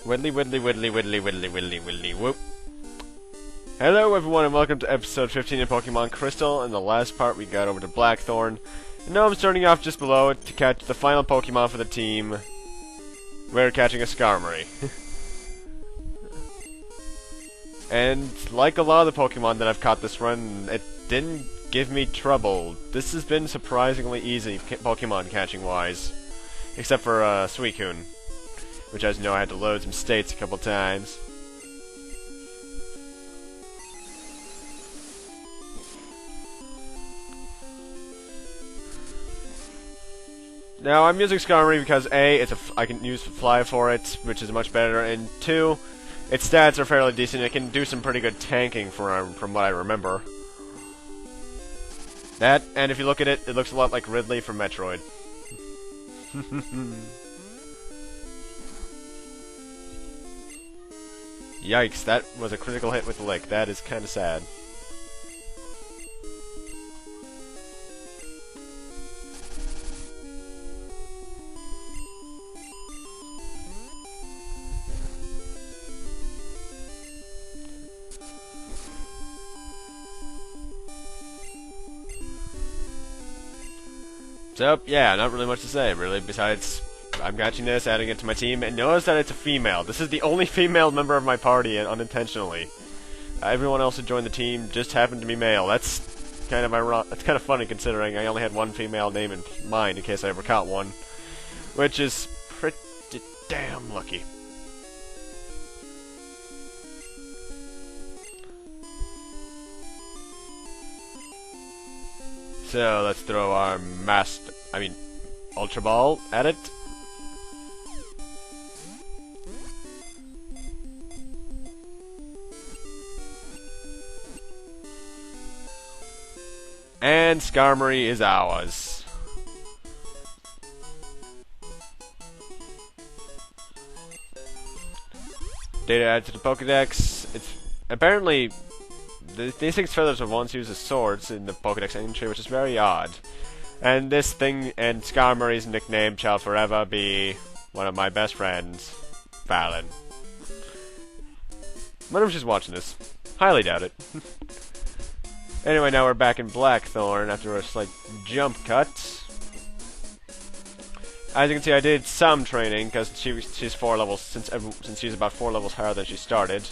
Widdly widdly widdly widdly widdly widdly widdly whoop. Hello everyone and welcome to episode 15 of Pokemon Crystal. In the last part we got over to Blackthorn. And now I'm starting off just below it to catch the final Pokemon for the team. We're catching a Skarmory. And like a lot of the Pokemon that I've caught this run, it didn't give me trouble. This has been surprisingly easy Pokemon catching wise. Except for Suicune, which as you know I had to load some states a couple times. Now I'm using Skarmory because A, I can use Fly for it, which is much better, and 2, its stats are fairly decent. It can do some pretty good tanking from what I remember. That, and if you look at it, it looks a lot like Ridley from Metroid. Yikes, that was a critical hit with the lick. That is kinda sad. So, yeah, not really much to say, really, besides I'm catching this, adding it to my team, and notice that it's a female. This is the only female member of my party, and unintentionally. Everyone else who joined the team just happened to be male. That's kind of ironic. That's kind of funny considering I only had one female name in mind in case I ever caught one, which is pretty damn lucky. So let's throw our Ultra Ball at it. And Skarmory is ours. Data added to the Pokedex. It's apparently these things feathers are once used as swords in the Pokedex entry, which is very odd. And this thing and Skarmory's nickname shall forever be one of my best friends, Fallon. Wonder if she's watching this. Highly doubt it. Anyway, now we're back in Blackthorn after a slight jump cut. As you can see, I did some training because she's 4 levels since she's about 4 levels higher than she started.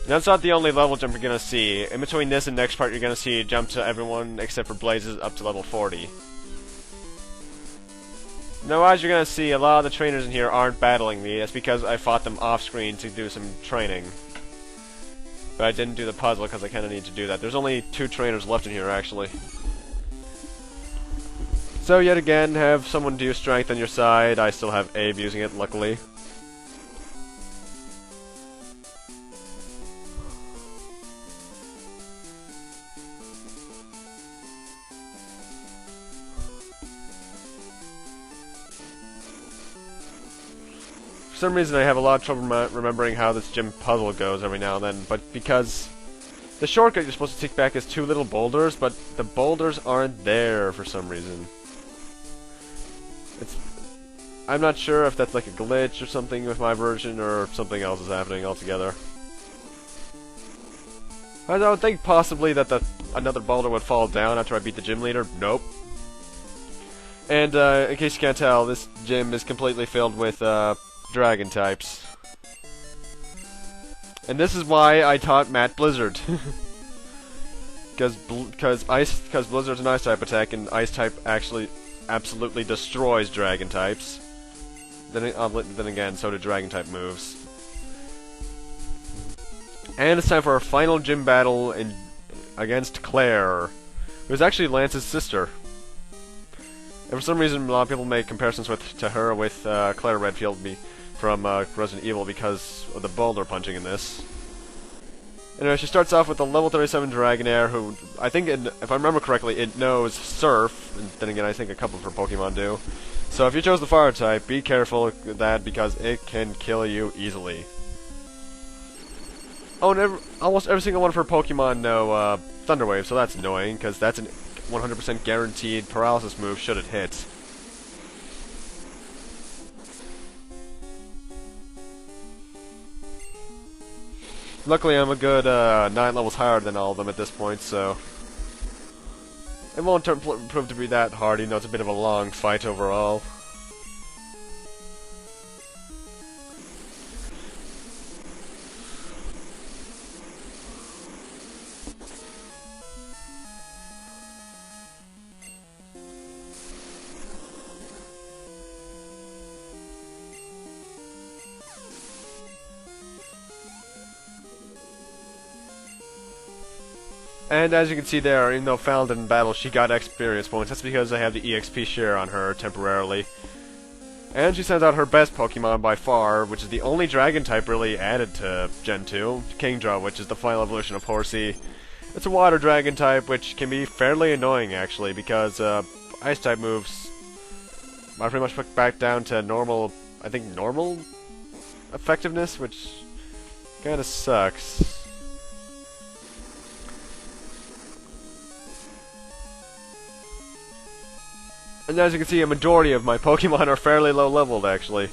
And that's not the only level jump you're gonna see. In between this and next part, you're gonna see a jump to everyone except for Blazes up to level 40. Now, as you're gonna see, a lot of the trainers in here aren't battling me. That's because I fought them off screen to do some training. But I didn't do the puzzle because I kind of need to do that. There's only 2 trainers left in here, actually. So, yet again, have someone do strength on your side. I still have Abe using it, luckily. For some reason I have a lot of trouble remembering how this gym puzzle goes every now and then, but because the shortcut you're supposed to take back is 2 little boulders, but the boulders aren't there for some reason. I'm not sure if that's like a glitch or something with my version, or if something else is happening altogether. I would think possibly that another boulder would fall down after I beat the gym leader. Nope. And in case you can't tell, this gym is completely filled with dragon types. And this is why I taught Matt Blizzard. Because Blizzard's an ice type attack, and ice type actually absolutely destroys dragon types. Then again, so do dragon type moves. And it's time for our final gym battle against Claire, who's actually Lance's sister. And for some reason, a lot of people make comparisons to her with Claire Redfield from Resident Evil because of the boulder punching in this. Anyway, she starts off with a level 37 Dragonair, who I think, if I remember correctly, it knows Surf. And then again, I think a couple of her Pokemon do. So if you chose the Fire type, be careful with that because it can kill you easily. Oh, and almost every single one of her Pokemon know Thunder Wave, so that's annoying because that's an 100% guaranteed paralysis move should it hit. Luckily, I'm a good 9 levels higher than all of them at this point, so it won't prove to be that hard. You know, it's a bit of a long fight overall. And as you can see there, even though failed in battle, she got experience points. That's because I have the EXP share on her temporarily. And she sends out her best Pokemon by far, which is the only Dragon type really added to Gen 2, Kingdra, which is the final evolution of Horsey. It's a Water Dragon type, which can be fairly annoying actually, because Ice type moves are pretty much put back down to normal, I think normal effectiveness, which kinda sucks. And as you can see, a majority of my Pokemon are fairly low leveled, actually.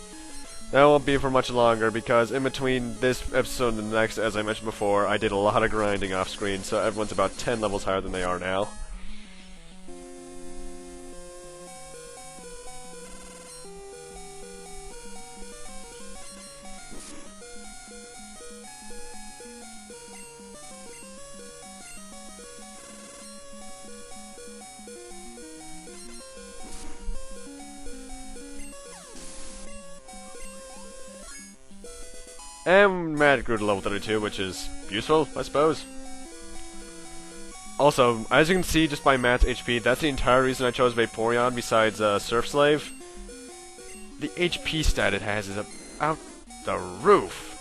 That won't be for much longer, because in between this episode and the next, as I mentioned before, I did a lot of grinding off screen, so everyone's about 10 levels higher than they are now. And Matt grew to level 32, which is useful, I suppose. Also, as you can see just by Matt's HP, that's the entire reason I chose Vaporeon besides Surf Slave. The HP stat it has is out the roof.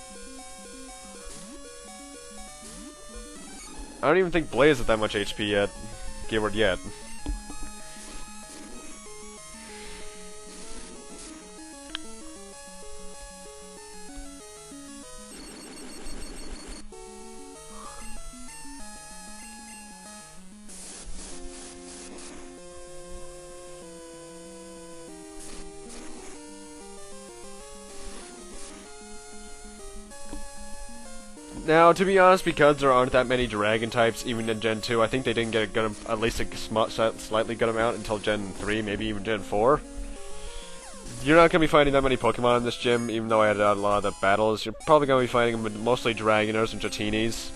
I don't even think Blaze has that much HP yet. Keyword yet. Now, to be honest, because there aren't that many Dragon types, even in Gen 2, I think they didn't get a good, at least a slightly good amount until Gen 3, maybe even Gen 4. You're not going to be fighting that many Pokemon in this gym, even though I had a lot of the battles. You're probably going to be fighting mostly Dragoners and Dratinis.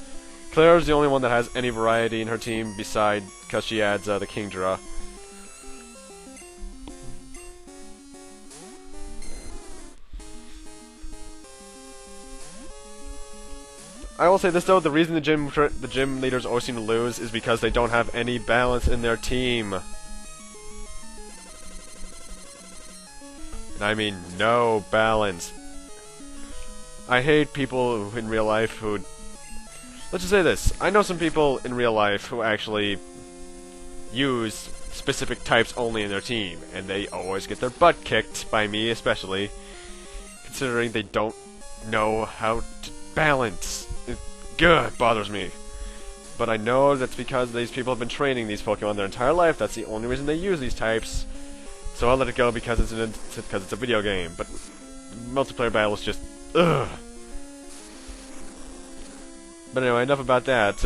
Claire's the only one that has any variety in her team, beside, because she adds the Kingdra. I will say this though, the reason the gym leaders always seem to lose is because they don't have any balance in their team. And I mean no balance. I hate people in real life who... Let's just say this, I know some people in real life who actually use specific types only in their team, and they always get their butt kicked, by me especially, considering they don't know how to balance. It bothers me. But I know that's because these people have been training these Pokemon their entire life. That's the only reason they use these types. So I'll let it go because it's a video game. But multiplayer battle is just ugh. But anyway, enough about that.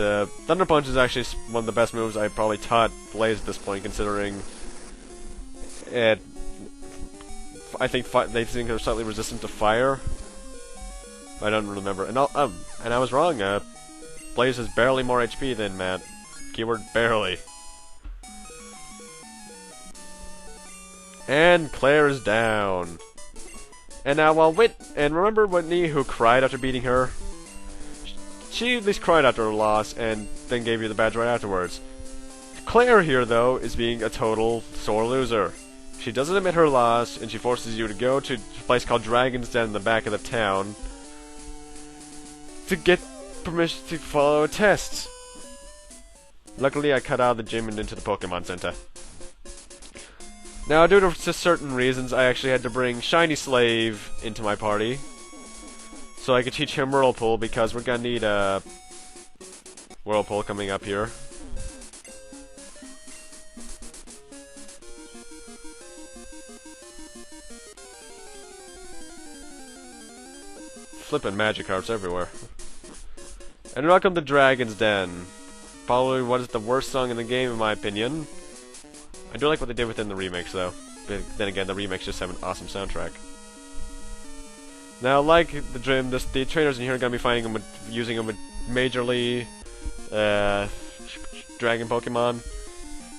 Thunder Punch is actually one of the best moves I probably taught Blaze at this point, considering it. I think they think they're slightly resistant to fire. I don't remember. And I was wrong. Blaze has barely more HP than Matt. Keyword barely. And Claire is down. And now while remember Whitney who cried after beating her? She at least cried after her loss and then gave you the badge right afterwards. Claire here though is being a total sore loser. She doesn't admit her loss and she forces you to go to a place called Dragon's Den in the back of the town to get permission to follow a test. Luckily, I cut out of the gym and into the Pokemon Center. Now, due to certain reasons, I actually had to bring Shiny Slave into my party, so I could teach him Whirlpool, because we're gonna need a Whirlpool coming up here. Flippin' Magikarps everywhere. And welcome to Dragon's Den. Probably what is the worst song in the game, in my opinion. I do like what they did within the remix, though. But then again, the remix just have an awesome soundtrack. Now, like the Dream, the trainers in here are going to be fighting them with, using them with majorly dragon Pokemon.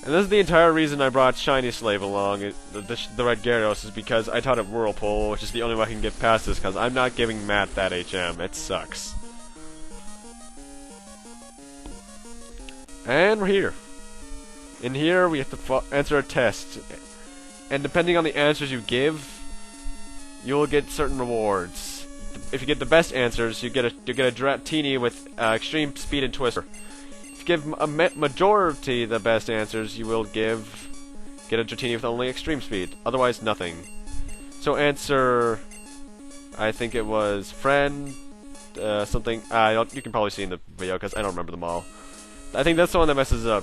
And this is the entire reason I brought Shiny Slave along, the Red Gyarados, is because I taught it Whirlpool, which is the only way I can get past this, because I'm not giving Matt that HM. It sucks. And we're here. In here, we have to answer a test. And depending on the answers you give, you'll get certain rewards. If you get the best answers, you get a Dratini with extreme speed and twister. If you give a majority the best answers, you will get a Dratini with only extreme speed. Otherwise, nothing. So answer, I think it was friend, something. You can probably see in the video because I don't remember them all. I think that's the one that messes up.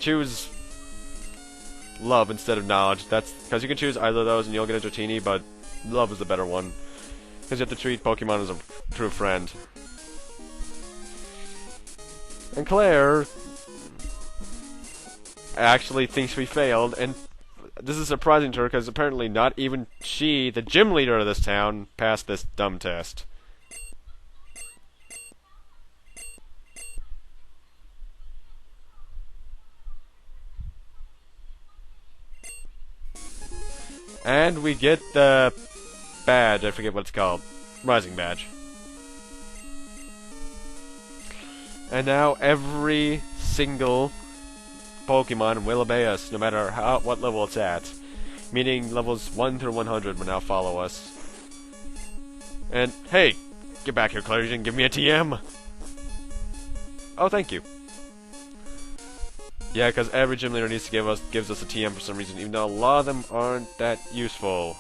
Choose love instead of knowledge. That's because you can choose either of those and you'll get a Dratini, but love is the better one. Because you have to treat Pokemon as a true friend. And Claire actually thinks we failed, and this is surprising to her because apparently not even she, the gym leader of this town, passed this dumb test. And we get the badge, I forget what it's called. Rising badge. And now every single Pokemon will obey us, no matter what level it's at. Meaning levels 1 through 100 will now follow us. And, hey! Get back here, Claire, you didn't give me a TM! Oh, thank you. Yeah, because every gym leader needs to gives us a TM for some reason, even though a lot of them aren't that useful.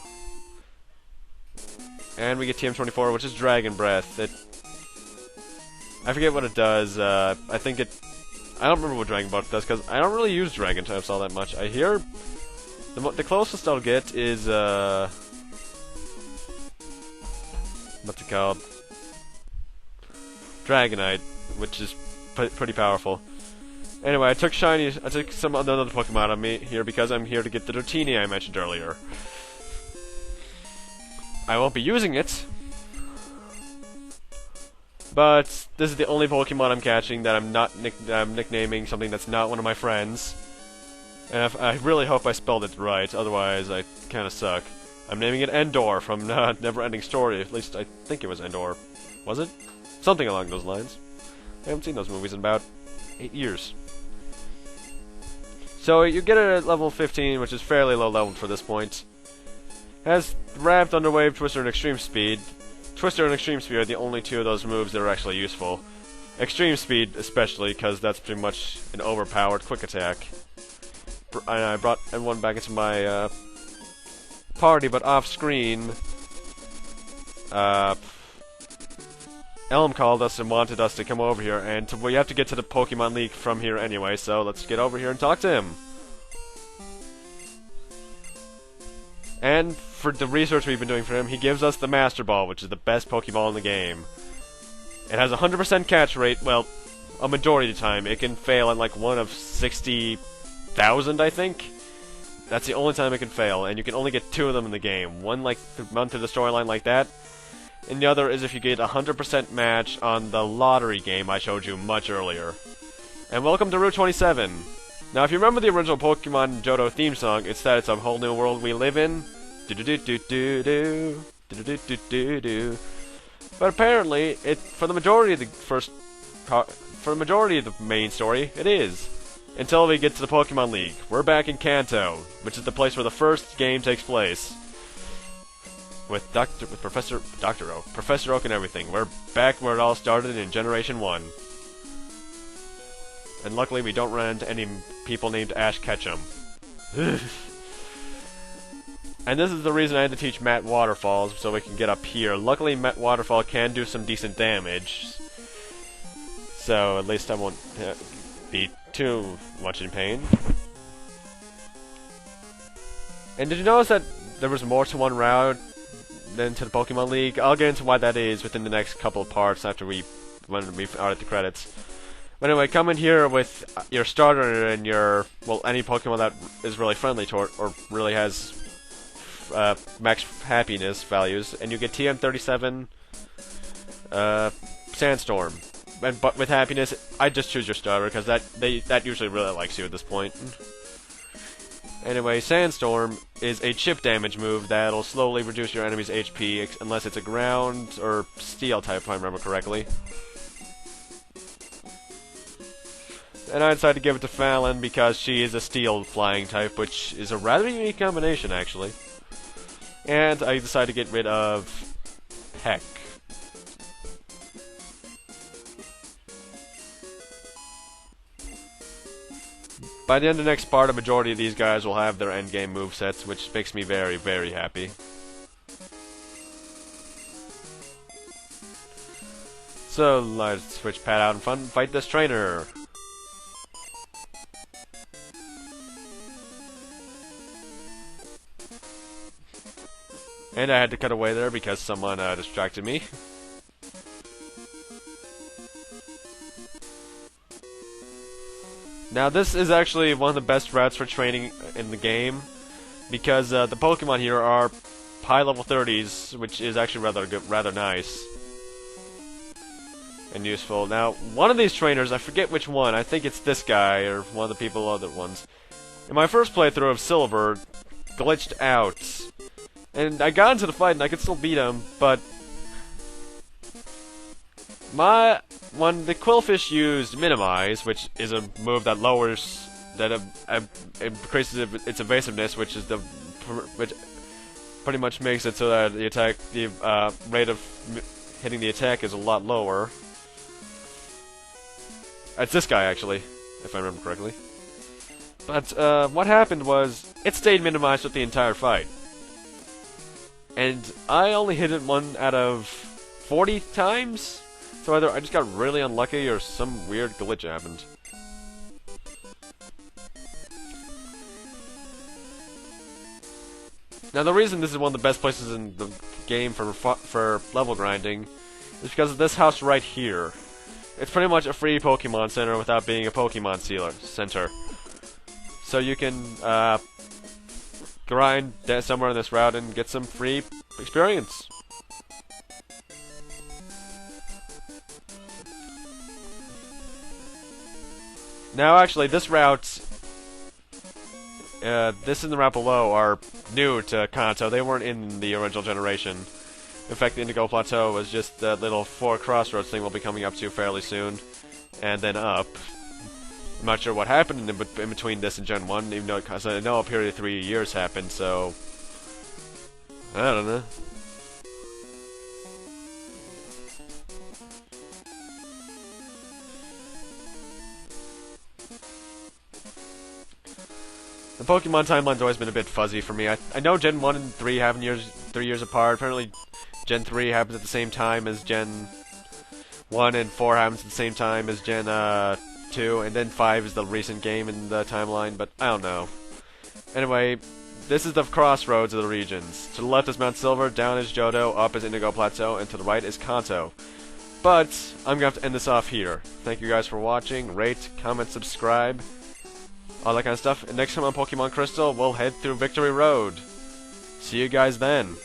And we get TM24, which is Dragon Breath. I forget what it does. I think it. I don't remember what Dragon Breath does because I don't really use Dragon types all that much. I hear the closest I'll get is what's it called? Dragonite, which is pretty powerful. Anyway, I took some another Pokemon on me here because I'm here to get the Dratini I mentioned earlier. I won't be using it, but this is the only Pokemon I'm catching that I'm nicknaming something that's not one of my friends. And I really hope I spelled it right, otherwise I kind of suck. I'm naming it Endor from Never Ending Story. At least I think it was Endor. Was it? Something along those lines. I haven't seen those movies in about 8 years. So you get it at level 15, which is fairly low level for this point. Has Wrapped, Underwave, Twister, and Extreme Speed. Twister and Extreme Speed are the only two of those moves that are actually useful. Extreme Speed especially, because that's pretty much an overpowered quick attack. I brought everyone back into my party, but off screen, Elm called us and wanted us to come over here, and we have to get to the Pokemon League from here anyway, so let's get over here and talk to him. And for the research we've been doing for him, he gives us the Master Ball, which is the best Pokeball in the game. It has a 100% catch rate, well, a majority of the time. It can fail on like 1 of 60,000, I think. That's the only time it can fail, and you can only get 2 of them in the game. One like run through the storyline like that, and the other is if you get a 100% match on the lottery game I showed you much earlier. And welcome to Route 27. Now, if you remember the original Pokemon Johto theme song, it's that it's a whole new world we live in. Do-do-do-do-do-do. Do-do-do-do-do-do. But apparently, for the majority of the main story, it is. Until we get to the Pokemon League. We're back in Kanto, which is the place where the first game takes place. With Professor Oak and everything. We're back where it all started in Generation 1. And luckily we don't run into any people named Ash Ketchum. And this is the reason I had to teach Matt Waterfalls, so we can get up here. Luckily Matt Waterfall can do some decent damage. So at least I won't be too much in pain. And did you notice that there was more to one route than to the Pokemon League? I'll get into why that is within the next couple of parts after we when we are at the credits. But anyway, come in here with your starter and your, well, any Pokemon that is really friendly toward, or really has max happiness values, and you get TM37 Sandstorm. But with happiness, I just choose your starter because that usually really likes you at this point. Anyway, Sandstorm is a chip damage move that'll slowly reduce your enemy's HP unless it's a ground or steel type, if I remember correctly. And I decided to give it to Fallon because she is a steel flying type, which is a rather unique combination, actually. And I decided to get rid of Peck. By the end of the next part, a majority of these guys will have their endgame movesets, which makes me very, very happy. So, let's switch Pat out and fight this trainer. And I had to cut away there because someone distracted me. Now this is actually one of the best routes for training in the game, because the Pokemon here are high level 30s, which is actually rather nice and useful. Now, one of these trainers, I forget which one, I think it's this guy, or one of the other ones. In my first playthrough of Silver, glitched out. And I got into the fight and I could still beat him, but when the Quillfish used Minimize, which is a move that lowers, increases its evasiveness, which pretty much makes it so that the rate of hitting the attack is a lot lower. It's this guy, actually, if I remember correctly. But what happened was, it stayed minimized with the entire fight. And I only hit it 1 out of 40 times? So either I just got really unlucky or some weird glitch happened. Now the reason this is one of the best places in the game for level grinding is because of this house right here. It's pretty much a free Pokemon Center without being a Pokemon Center. So you can grind somewhere on this route and get some free experience. Now, actually, this route, this and the route below are new to Kanto. They weren't in the original generation. In fact, the Indigo Plateau was just the little 4 crossroads thing we'll be coming up to fairly soon, and then up. I'm not sure what happened in between this and Gen 1, even though, because I know a period of 3 years happened, so I don't know. The Pokemon timeline's always been a bit fuzzy for me. I know Gen 1 and 3 happen 3 years apart. Apparently, Gen 3 happens at the same time as Gen 1, and 4 happens at the same time as Gen 2, and then 5 is the recent game in the timeline, but I don't know. Anyway, this is the crossroads of the regions. To the left is Mount Silver, down is Johto, up is Indigo Plateau, and to the right is Kanto. But, I'm going to have to end this off here. Thank you guys for watching. Rate, comment, subscribe, all that kind of stuff. And next time on Pokemon Crystal, we'll head through Victory Road. See you guys then.